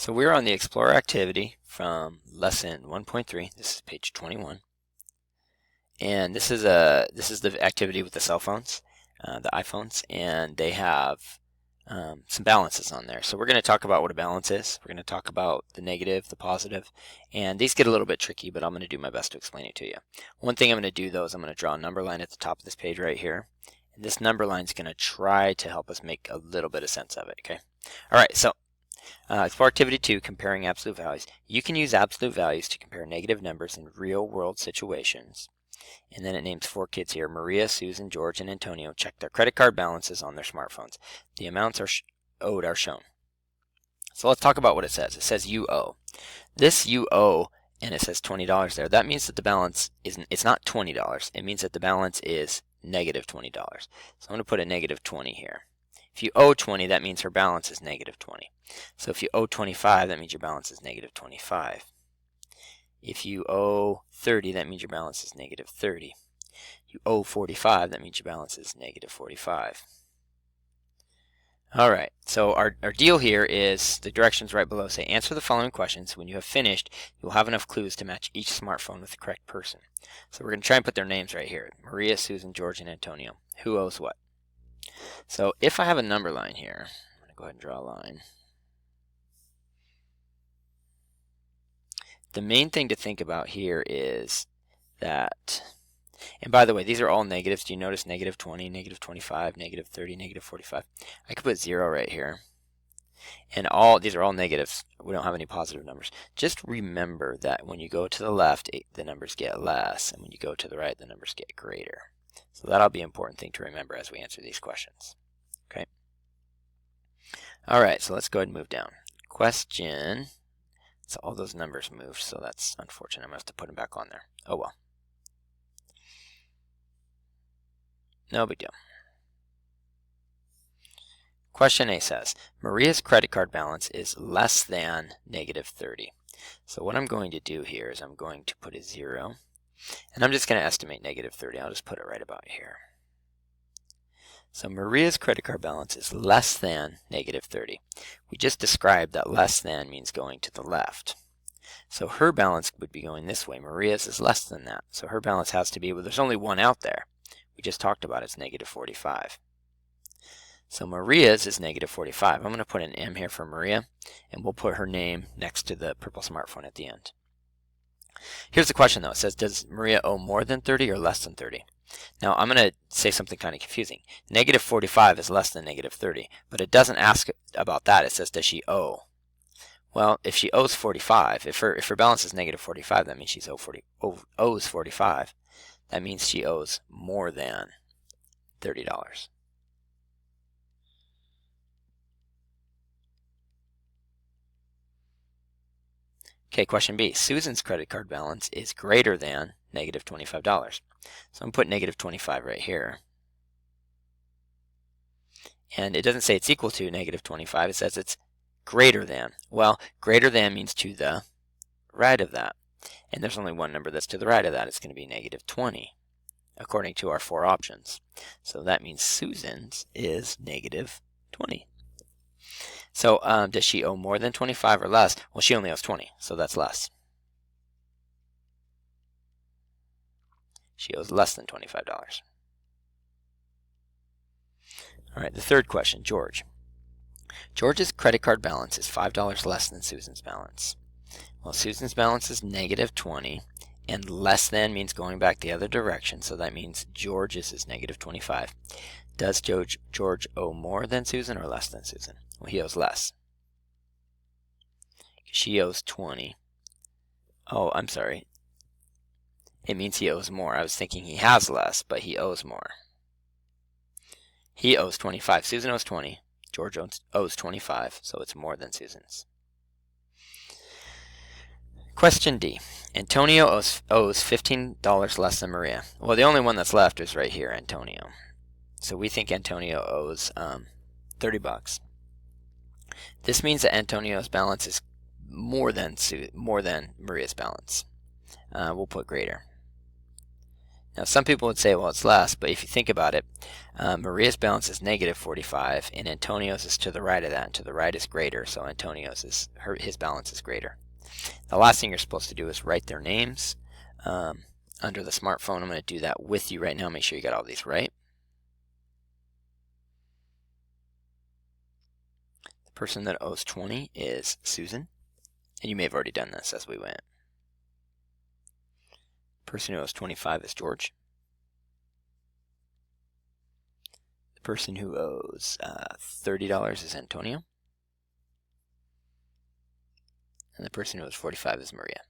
So we're on the Explorer activity from lesson 1.3. This is page 21. And this is the activity with the cell phones, the iPhones, and they have some balances on there. So we're going to talk about what a balance is. We're going to talk about the negative, the positive, and these get a little bit tricky, but I'm going to do my best to explain it to you. One thing I'm going to do though is I'm going to draw a number line at the top of this page right here. And this number line is going to try to help us make a little bit of sense of it, okay? All right, so for activity 2, comparing absolute values. You can use absolute values to compare negative numbers in real-world situations. And then it names 4 kids here. Maria, Susan, George, and Antonio check their credit card balances on their smartphones. The amounts owed are shown. So let's talk about what it says. It says you owe. This you owe, and it says $20 there. That means that the balance it's not $20. It means that the balance is negative $20. So I'm going to put a negative 20 here. If you owe 20, that means her balance is negative 20. So if you owe 25, that means your balance is negative 25. If you owe 30, that means your balance is negative 30. You owe 45, that means your balance is negative 45. All right, so our deal here is the directions right below say answer the following questions. When you have finished, you'll have enough clues to match each smartphone with the correct person. So we're going to try and put their names right here. Maria, Susan, George, and Antonio. Who owes what? So if I have a number line here, I'm going to go ahead and draw a line. The main thing to think about here is that, and by the way, these are all negatives. Do you notice negative 20, negative 25, negative 30, negative 45? I could put 0 right here. And these are all negatives. We don't have any positive numbers. Just remember that when you go to the left, the numbers get less, and when you go to the right, the numbers get greater. So that'll be an important thing to remember as we answer these questions. Okay. All right, so let's go ahead and move down. Question. So all those numbers moved, so that's unfortunate. I'm going to have to put them back on there. Oh well. No big deal. Question A says, Maria's credit card balance is less than negative 30. So what I'm going to do here is I'm going to put a 0, and I'm just going to estimate negative 30. I'll just put it right about here. So Maria's credit card balance is less than negative 30. We just described that less than means going to the left. So her balance would be going this way. Maria's is less than that. So her balance has to be, well, there's only one out there. We just talked about it's negative 45. So Maria's is negative 45. I'm going to put an M here for Maria, and we'll put her name next to the purple smartphone at the end. Here's the question though. It says, does Maria owe more than 30 or less than 30? Now I'm going to say something kind of confusing. Negative 45 is less than negative 30, but it doesn't ask about that. It says, does she owe? Well, if she owes 45, if her balance is negative 45, that means she owes 45. That means she owes more than $30. Okay, question B. Susan's credit card balance is greater than negative $25. So I'm going to put negative 25 right here. And it doesn't say it's equal to negative 25. It says it's greater than. Well, greater than means to the right of that. And there's only one number that's to the right of that. It's going to be negative 20, according to our 4 options. So that means Susan's is negative 20. So does she owe more than 25 or less? Well, she only owes 20, so that's less. She owes less than $25. All right, the third question, George. George's credit card balance is $5 less than Susan's balance. Well, Susan's balance is negative 20, and less than means going back the other direction, so that means George's is negative 25. Does George owe more than Susan or less than Susan? Well, he owes less. She owes 20. Oh, I'm sorry. It means he owes more. I was thinking he has less, but he owes more. He owes 25. Susan owes 20. George owes 25, so it's more than Susan's. Question D. Antonio owes $15 less than Maria. Well, the only one that's left is right here, Antonio. So we think Antonio owes $30. This means that Antonio's balance is more than Maria's balance. We'll put greater. Now some people would say, well, it's less, but if you think about it, Maria's balance is negative 45 and Antonio's is to the right of that, and to the right is greater, so Antonio's is his balance is greater. The last thing you're supposed to do is write their names under the smartphone. I'm going to do that with you right now. Make sure you got all these right. The person that owes 20 is Susan, and you may have already done this as we went. The person who owes 25 is George. The person who owes $30 is Antonio. And the person who owes 45 is Maria.